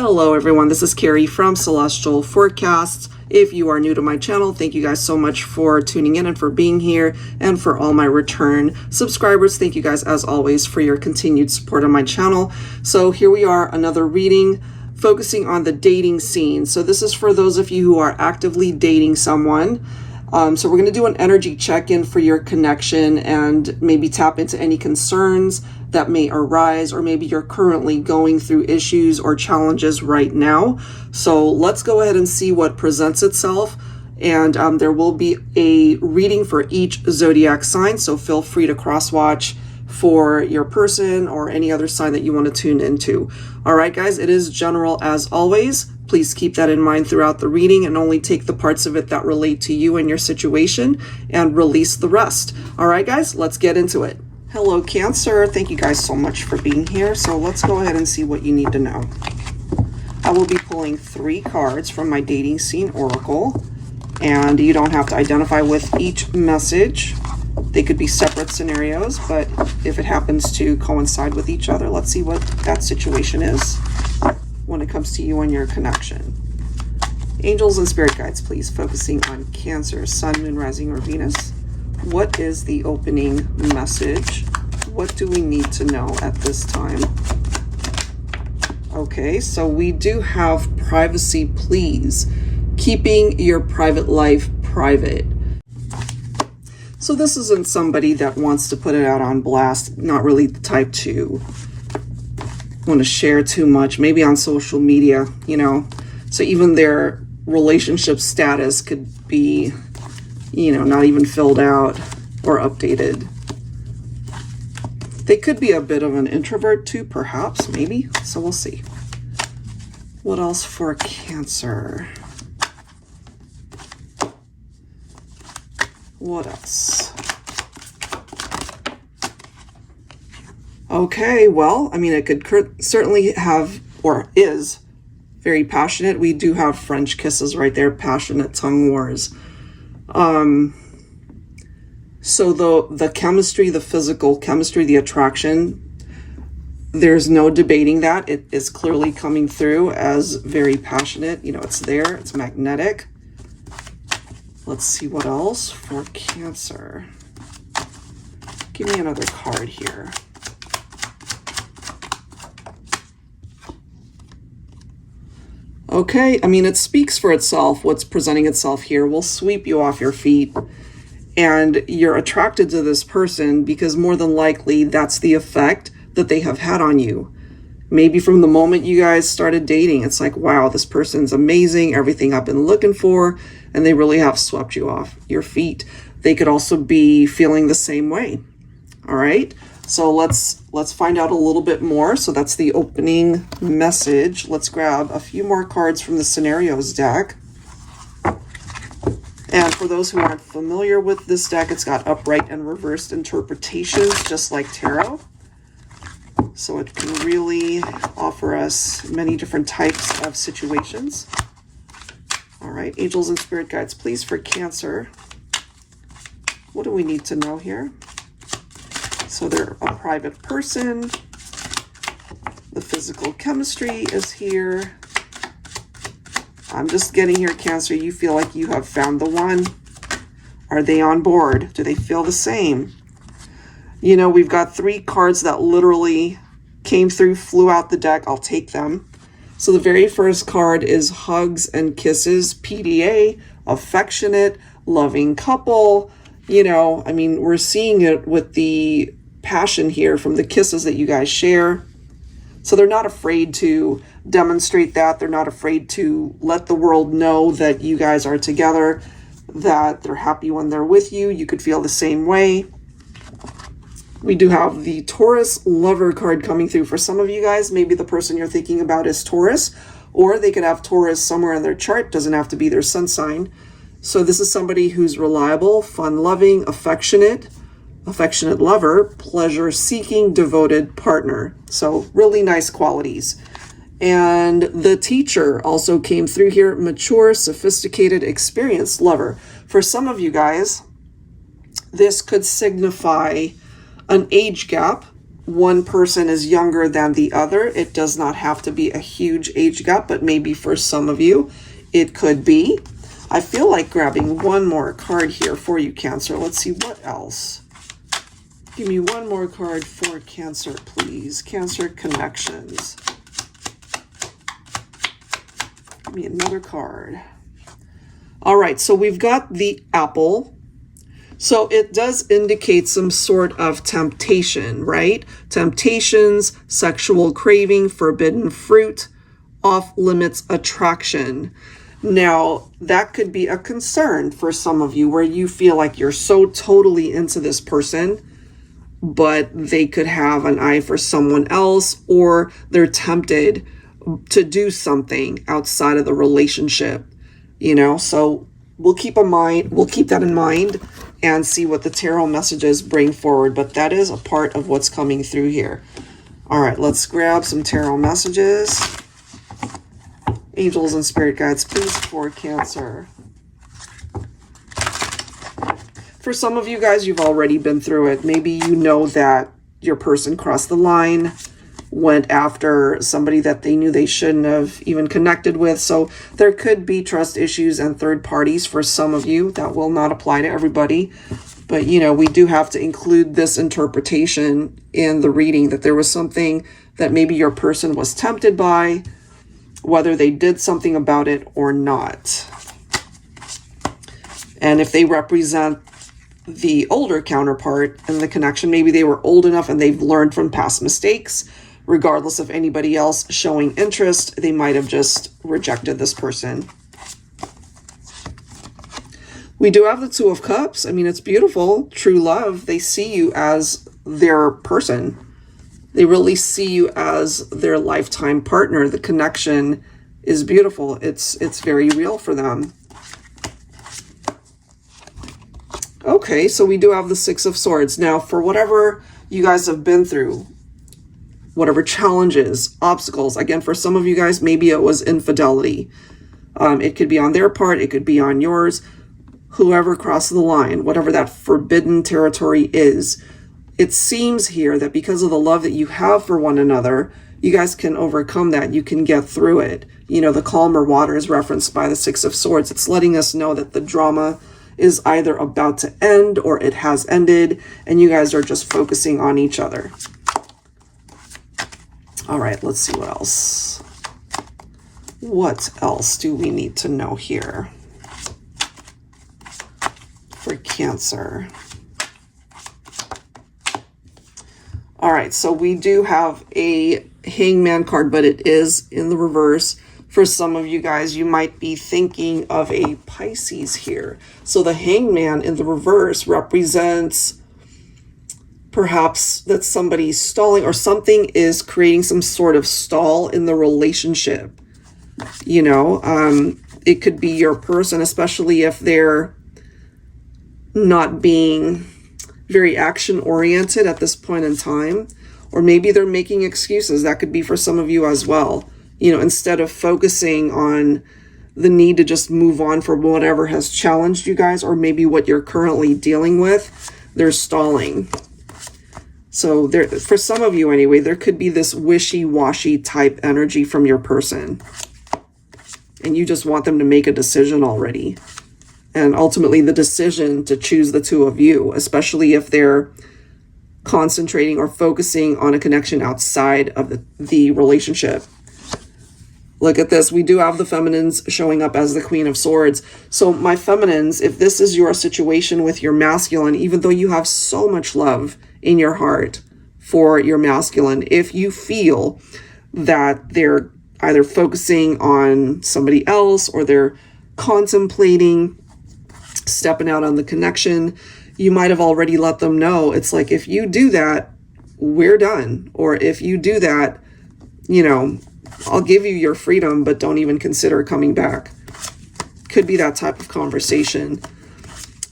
Hello everyone, this is Carrie from Celestial Forecasts. If you are new to my channel, thank you guys so much for tuning in and for being here, and for all my return subscribers, thank you guys as always for your continued support on my channel. So here we are, another reading focusing on the dating scene. So this is for those of you who are actively dating someone. So we're going to do an energy check-in for your connection and maybe tap into any concerns that may arise, or maybe you're currently going through issues or challenges right now. So let's go ahead and see what presents itself. And there will be a reading for each zodiac sign, so feel free to cross-watch for your person or any other sign that you want to tune into. All right, guys, it is general as always. Please keep that in mind throughout the reading and only take the parts of it that relate to you and your situation and release the rest. All right, guys, let's get into it. Hello, Cancer. Thank you guys so much for being here. So let's go ahead and see what you need to know. I will be pulling 3 cards from my dating scene oracle, and you don't have to identify with each message. They could be separate scenarios, but if it happens to coincide with each other, let's see what that situation is when it comes to you and your connection. Angels and spirit guides, please, focusing on Cancer, Sun, Moon, Rising, or Venus. What is the opening message? What do we need to know at this time? Okay, so we do have privacy, please. Keeping your private life private. So this isn't somebody that wants to put it out on blast, not really the type to want to share too much, maybe on social media, you know. So even their relationship status could be, you know, not even filled out or updated. They could be a bit of an introvert too, perhaps, maybe. So we'll see. What else for Cancer? What else? Okay, well, I mean, it could certainly have, or is, very passionate. We do have French kisses right there, passionate tongue wars. So the chemistry, the physical chemistry, the attraction, there's no debating that. It is clearly coming through as very passionate. You know, it's there, it's magnetic. Let's see what else for Cancer. Give me another card here. Okay, I mean, it speaks for itself. What's presenting itself here will sweep you off your feet. And you're attracted to this person because more than likely that's the effect that they have had on you. Maybe from the moment you guys started dating, it's like, wow, this person's amazing, everything I've been looking for, and they really have swept you off your feet. They could also be feeling the same way. All right, so let's find out a little bit more. So that's the opening message. Let's grab a few more cards from the scenarios deck. And for those who aren't familiar with this deck, it's got upright and reversed interpretations, just like tarot. So it can really offer us many different types of situations. All right, angels and spirit guides, please, for Cancer. What do we need to know here? So they're a private person. The physical chemistry is here. I'm just getting here, Cancer. You feel like you have found the one. Are they on board? Do they feel the same? You know, we've got 3 cards that literally came through, flew out the deck. I'll take them. So the very first card is Hugs and Kisses, PDA, affectionate, loving couple. You know, I mean, we're seeing it with the passion here from the kisses that you guys share. So they're not afraid to demonstrate that. They're not afraid to let the world know that you guys are together, that they're happy when they're with you. You could feel the same way. We do have the Taurus Lover card coming through for some of you guys. Maybe the person you're thinking about is Taurus, or they could have Taurus somewhere in their chart. Doesn't have to be their sun sign. So this is somebody who's reliable, fun-loving, affectionate lover, pleasure-seeking, devoted partner. So really nice qualities. And the Teacher also came through here, mature, sophisticated, experienced lover. For some of you guys, this could signify an age gap one person is younger than the other. It does not have to be a huge age gap, but maybe for some of you, it could be. I feel like grabbing one more card here for you, Cancer. Let's see what else. Give me one more card for Cancer, please. Cancer connections. Give me another card. All right, so we've got the apple. So it does indicate some sort of temptation, right? Temptations, sexual craving, forbidden fruit, off limits attraction. Now, that could be a concern for some of you where you feel like you're so totally into this person, but they could have an eye for someone else, or they're tempted to do something outside of the relationship, you know? So we'll keep that in mind and see what the tarot messages bring forward. But that is a part of what's coming through here. All right, let's grab some tarot messages. Angels and spirit guides, please, for Cancer. For some of you guys, you've already been through it. Maybe you know that your person crossed the line, went after somebody that they knew they shouldn't have even connected with. So there could be trust issues and third parties for some of you. That will not apply to everybody. But, you know, we do have to include this interpretation in the reading, that there was something that maybe your person was tempted by, whether they did something about it or not. And if they represent the older counterpart in the connection, maybe they were old enough and they've learned from past mistakes. Regardless of anybody else showing interest, they might have just rejected this person. We do have the Two of Cups. I mean, it's beautiful. True love. They see you as their person. They really see you as their lifetime partner. The connection is beautiful. It's very real for them. Okay, so we do have the Six of Swords. Now, for whatever you guys have been through, whatever challenges, obstacles, again, for some of you guys, maybe it was infidelity. It could be on their part. It could be on yours. Whoever crossed the line, whatever that forbidden territory is, it seems here that because of the love that you have for one another, you guys can overcome that. You can get through it. You know, the calmer water is referenced by the Six of Swords. It's letting us know that the drama is either about to end or it has ended, and you guys are just focusing on each other. All right, let's see what else. What else do we need to know here for Cancer? All right, so we do have a Hangman card, but it is in the reverse. For some of you guys, you might be thinking of a Pisces here. So the Hangman in the reverse represents perhaps that somebody's stalling, or something is creating some sort of stall in the relationship. You know, it could be your person, especially if they're not being very action oriented at this point in time, or maybe they're making excuses. That could be for some of you as well. You know, instead of focusing on the need to just move on from whatever has challenged you guys, or maybe what you're currently dealing with, they're stalling. So there, for some of you anyway, there could be this wishy-washy type energy from your person. And you just want them to make a decision already. And ultimately the decision to choose the two of you, especially if they're concentrating or focusing on a connection outside of the relationship. Look at this. We do have the feminines showing up as the Queen of Swords. So my feminines, if this is your situation with your masculine, even though you have so much love in your heart for your masculine, if you feel that they're either focusing on somebody else or they're contemplating stepping out on the connection, you might have already let them know. It's like, if you do that, we're done. Or if you do that, you know, I'll give you your freedom, but don't even consider coming back. Could be that type of conversation.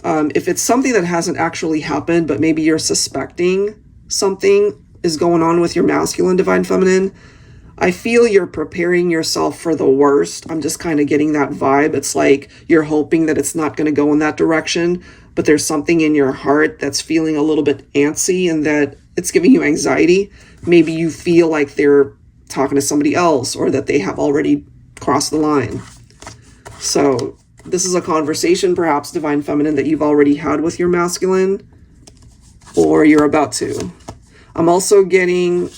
If it's something that hasn't actually happened, but maybe you're suspecting something is going on with your masculine divine feminine, I feel you're preparing yourself for the worst. I'm just kind of getting that vibe. It's like you're hoping that it's not going to go in that direction, but there's something in your heart that's feeling a little bit antsy, and that it's giving you anxiety. Maybe you feel like they're talking to somebody else or that they have already crossed the line. So this is a conversation, perhaps, Divine Feminine, that you've already had with your masculine, or you're about to. I'm also getting,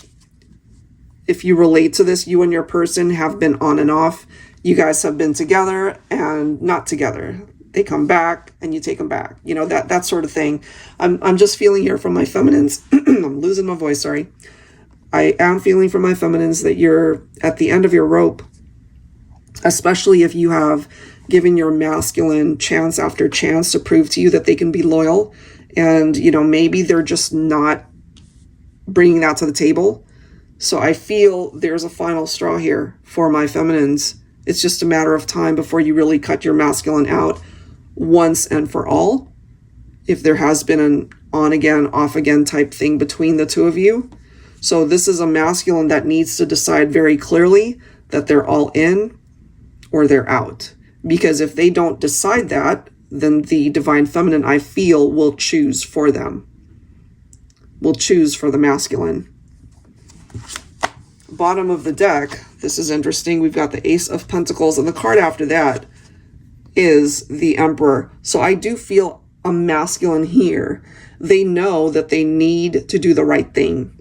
if you relate to this, you and your person have been on and off. You guys have been together and not together. They come back and you take them back. You know, that sort of thing. I'm just feeling here from my feminines. I'm losing my voice, sorry. I am feeling from my feminines that you're at the end of your rope, especially if you have given your masculine chance after chance to prove to you that they can be loyal. And, you know, maybe they're just not bringing that to the table. So I feel there's a final straw here for my feminines. It's just a matter of time before you really cut your masculine out once and for all. If there has been an on again, off again type thing between the two of you. So this is a masculine that needs to decide very clearly that they're all in or they're out. Because if they don't decide that, then the Divine Feminine, I feel, will choose for them. Will choose for the masculine. Bottom of the deck, this is interesting. We've got the Ace of Pentacles, and the card after that is the Emperor. So I do feel a masculine here. They know that they need to do the right thing.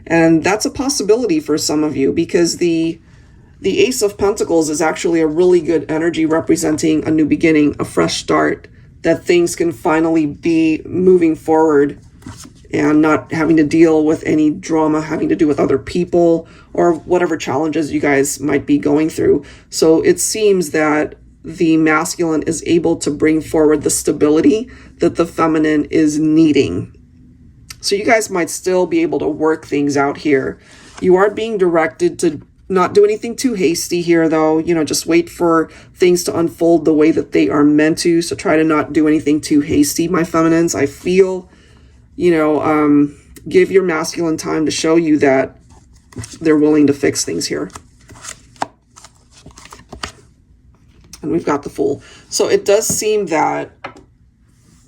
And that's a possibility for some of you, because the Ace of Pentacles is actually a really good energy representing a new beginning, a fresh start, that things can finally be moving forward and not having to deal with any drama having to do with other people or whatever challenges you guys might be going through. So it seems that the masculine is able to bring forward the stability that the feminine is needing. So you guys might still be able to work things out here. You are being directed to not do anything too hasty here, though. You know, just wait for things to unfold the way that they are meant to. So try to not do anything too hasty, my feminines. I feel, you know, give your masculine time to show you that they're willing to fix things here. And we've got the Fool. So it does seem that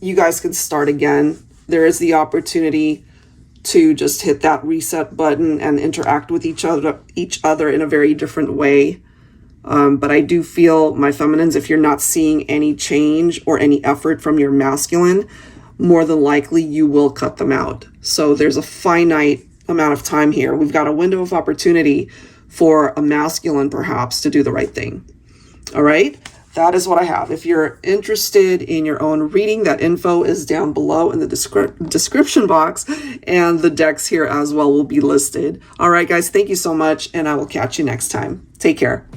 you guys can start again. There is the opportunity to just hit that reset button and interact with each other in a very different way. But I do feel, my feminines, if you're not seeing any change or any effort from your masculine, more than likely you will cut them out. So there's a finite amount of time here. We've got a window of opportunity for a masculine, perhaps, to do the right thing. All right, that is what I have. If you're interested in your own reading, that info is down below in the description box, and the decks here as well will be listed. All right, guys, thank you so much, and I will catch you next time. Take care.